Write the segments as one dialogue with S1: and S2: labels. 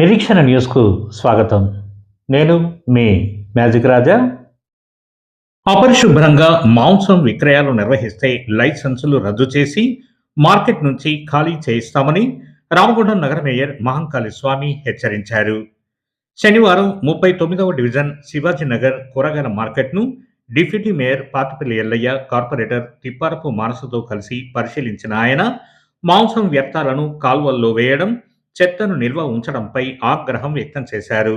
S1: నిరీక్షణ న్యూస్కు స్వాగతం. నేను మీ మ్యాజిక్ రాజా. అపరిశుభ్రంగా మాంసం విక్రయాలు నిర్వహిస్తే లైసెన్సులు రద్దు చేసి మార్కెట్ నుంచి ఖాళీ చేయిస్తామని రామగుండం నగర మేయర్ మహంకాళి స్వామి హెచ్చరించారు. శనివారం 39వ డివిజన్ శివాజీనగర్ కూరగాయల మార్కెట్ను deputy mayor Patipalli Ellaiah, corporator Tipparapu మానసతో కలిసి పరిశీలించిన ఆయన మాంసం వ్యర్థాలను కాల్వల్లో వేయడం, చెత్తను నిల్వ ఉంచడంపై ఆగ్రహం వ్యక్తం చేశారు.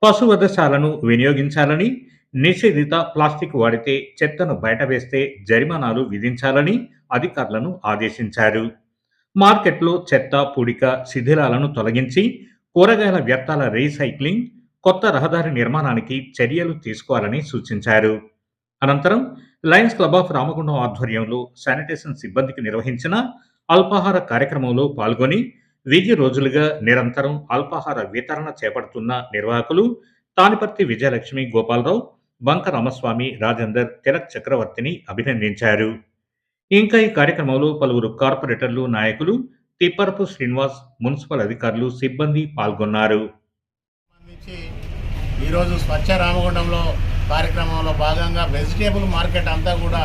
S1: పశువధశాలను వినియోగించాలని, నిషేధిత ప్లాస్టిక్ వాడితే చెత్తను బయటవేస్తే జరిమానాలు విధించాలని అధికారులను ఆదేశించారు. మార్కెట్లో చెత్త, పూడిక, శిథిలాలను తొలగించి కూరగాయల వ్యర్థాల రీసైక్లింగ్, కొత్త రహదారి నిర్మాణానికి చర్యలు తీసుకోవాలని సూచించారు. అనంతరం లయన్స్ క్లబ్ ఆఫ్ రామగుండం ఆధ్వర్యంలో శానిటేషన్ సిబ్బందికి నిర్వహించిన అల్పాహార కార్యక్రమంలో పాల్గొని 1000 రోజులుగా నిరంతరం అల్పాహార వితరణ చేపడుతున్న నిర్వాహకులు తానిపర్తి విజయలక్ష్మి, గోపాలరావు, బంక రామస్వామి, రాజేందర్, తిలక్ చక్రవర్తిని అభినందించారు. ఇంకా ఈ కార్యక్రమంలో పలువురు కార్పొరేటర్లు, నాయకులు, తిప్పరపు శ్రీనివాస్, మున్సిపల్ అధికారులు, సిబ్బంది పాల్గొన్నారు.
S2: ఈరోజు స్వచ్ఛ రామగుండంలో కార్యక్రమంలో భాగంగా వెజిటేబుల్ మార్కెట్ అంతా కూడా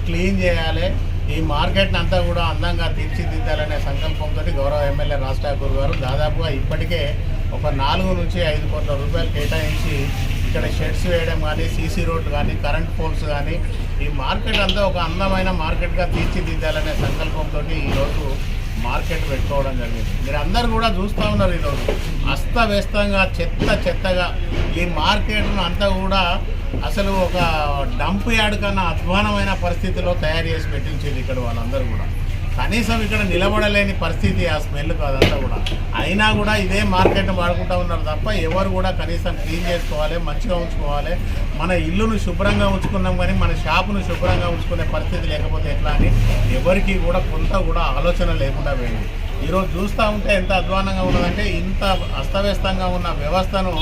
S2: క్లీన్ చేయాలి, ఈ మార్కెట్ని అంతా కూడా అందంగా తీర్చిదిద్దాలనే సంకల్పంతో గౌరవ ఎమ్మెల్యే రాజ్ ఠాకూర్ గారు దాదాపుగా ఇప్పటికే ఒక 4 నుంచి 5 కోట్ల రూపాయలు కేటాయించి ఇక్కడ షెడ్స్ వేయడం కానీ, సీసీ రోడ్లు కానీ, కరెంట్ పోల్స్ కానీ, ఈ మార్కెట్ అంతా ఒక అందమైన మార్కెట్గా తీర్చిదిద్దాలనే సంకల్పంతో ఈరోజు మార్కెట్ పెట్టుకోవడం జరిగింది. మీరు అందరూ కూడా చూస్తూ ఉన్నారు, ఈరోజు అస్తవ్యస్తంగా చెత్తగా ఈ మార్కెట్ను అంతా కూడా అసలు ఒక డంప్ యార్డ్ కన్నా అధ్వానమైన పరిస్థితిలో తయారు చేసి పెట్టించేది ఇక్కడ వాళ్ళందరూ కూడా. కనీసం ఇక్కడ నిలబడలేని పరిస్థితి ఆ స్మెల్కు అదంతా కూడా. అయినా కూడా ఇదే మార్కెట్ని వాడుకుంటూ ఉన్నారు తప్ప ఎవరు కూడా కనీసం క్లీన్ చేసుకోవాలి, మంచిగా ఉంచుకోవాలి, మన ఇల్లును శుభ్రంగా ఉంచుకున్నాం కానీ మన షాపును శుభ్రంగా ఉంచుకునే పరిస్థితి లేకపోతే ఎట్లా అని ఎవరికి కూడా కొంత కూడా ఆలోచన లేకుండా పోయింది. ఈరోజు చూస్తూ ఉంటే ఎంత అధ్వానంగా ఉన్నదంటే ఇంత అస్తవ్యస్తంగా ఉన్న వ్యవస్థను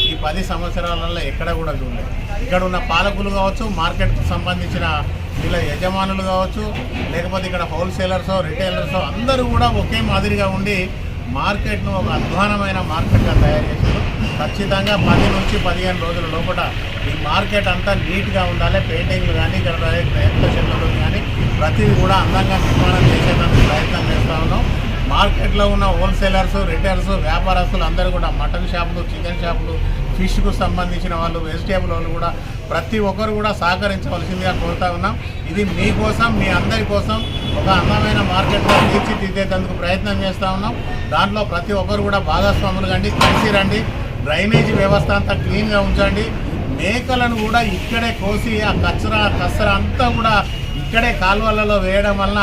S2: ఈ 10 సంవత్సరాలలో ఎక్కడ కూడా చూడలేదు. ఇక్కడ ఉన్న పాలకులు కావచ్చు, మార్కెట్కు సంబంధించిన వీళ్ళ యజమానులు కావచ్చు, లేకపోతే ఇక్కడ హోల్సేలర్సో, రిటైలర్సో అందరూ కూడా ఒకే మాదిరిగా ఉండి మార్కెట్ను ఒక అధ్వానమైన మార్కెట్గా తయారు చేశారు. ఖచ్చితంగా 10 నుంచి 15 రోజుల లోపల ఈ మార్కెట్ అంతా నీట్గా ఉండాలి. పెయింటింగ్లు కానీ, ఇక్కడ ఎక్స్ప్రెషన్లు కానీ ప్రతిదీ కూడా అందంగా నిర్మాణం చేసేందుకు ప్రయత్నం చేస్తూ ఉన్నాం. మార్కెట్లో ఉన్న హోల్సేలర్స్, రిటైలర్స్, వ్యాపారస్తులు అందరూ కూడా మటన్ షాపులు, చికెన్ షాపులు, ఫిష్కు సంబంధించిన వాళ్ళు, వెజిటేబుల్ వాళ్ళు కూడా ప్రతి ఒక్కరు కూడా సహకరించవలసిందిగా కోరుతా ఉన్నాం. ఇది మీకోసం, మీ అందరి కోసం ఒక అందమైన మార్కెట్గా తీర్చిదిద్దేందుకు ప్రయత్నం చేస్తూ ఉన్నాం. దాంట్లో ప్రతి ఒక్కరు కూడా భాగస్వాములు కండి, కలిసి రండి. డ్రైనేజీ వ్యవస్థ అంతా క్లీన్గా ఉంచండి. మేకలను కూడా ఇక్కడే కోసి ఆ కచ్చర అంతా కూడా ఇక్కడే కాలువలలో వేయడం వలన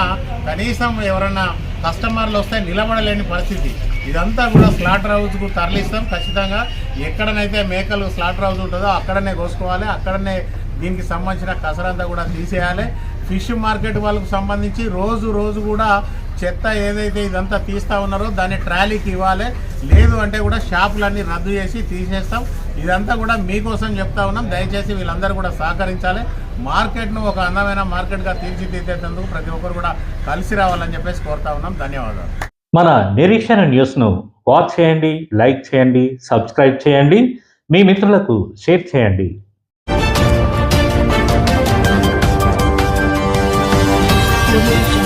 S2: కనీసం ఎవరన్నా కస్టమర్లు వస్తే నిలబడలేని పరిస్థితి. ఇదంతా కూడా స్లాటర్ హౌస్కు తరలిస్తాం. ఖచ్చితంగా ఎక్కడనైతే మేకలు స్లాటర్ హౌస్ ఉంటుందో అక్కడనే కోసుకోవాలి, అక్కడనే దీనికి సంబంధించిన కసరంతా కూడా తీసేయాలి. ఫిష్ మార్కెట్ వాళ్ళకు సంబంధించి రోజు కూడా చెత్త ఏదైతే ఇదంతా తీస్తూ ఉన్నారో దాన్ని ట్రాలీకి ఇవ్వాలి, లేదు అంటే కూడా షాపులన్నీ రద్దు చేసి తీసేస్తాం. ఇదంతా కూడా మీకోసం చెప్తా ఉన్నాం. దయచేసి వీళ్ళందరూ కూడా సహకరించాలి. మార్కెట్ను ఒక అందమైన మార్కెట్గా తీర్చిదిద్దేందుకు ప్రతి ఒక్కరు కూడా కలిసి రావాలని చెప్పేసి కోరుతా ఉన్నాం. ధన్యవాదాలు.
S1: మన నిరీక్షణ న్యూస్ను వాచ్ చేయండి, లైక్ చేయండి, సబ్స్క్రైబ్ చేయండి, మీ మిత్రులకు షేర్ చేయండి.
S3: Thank you.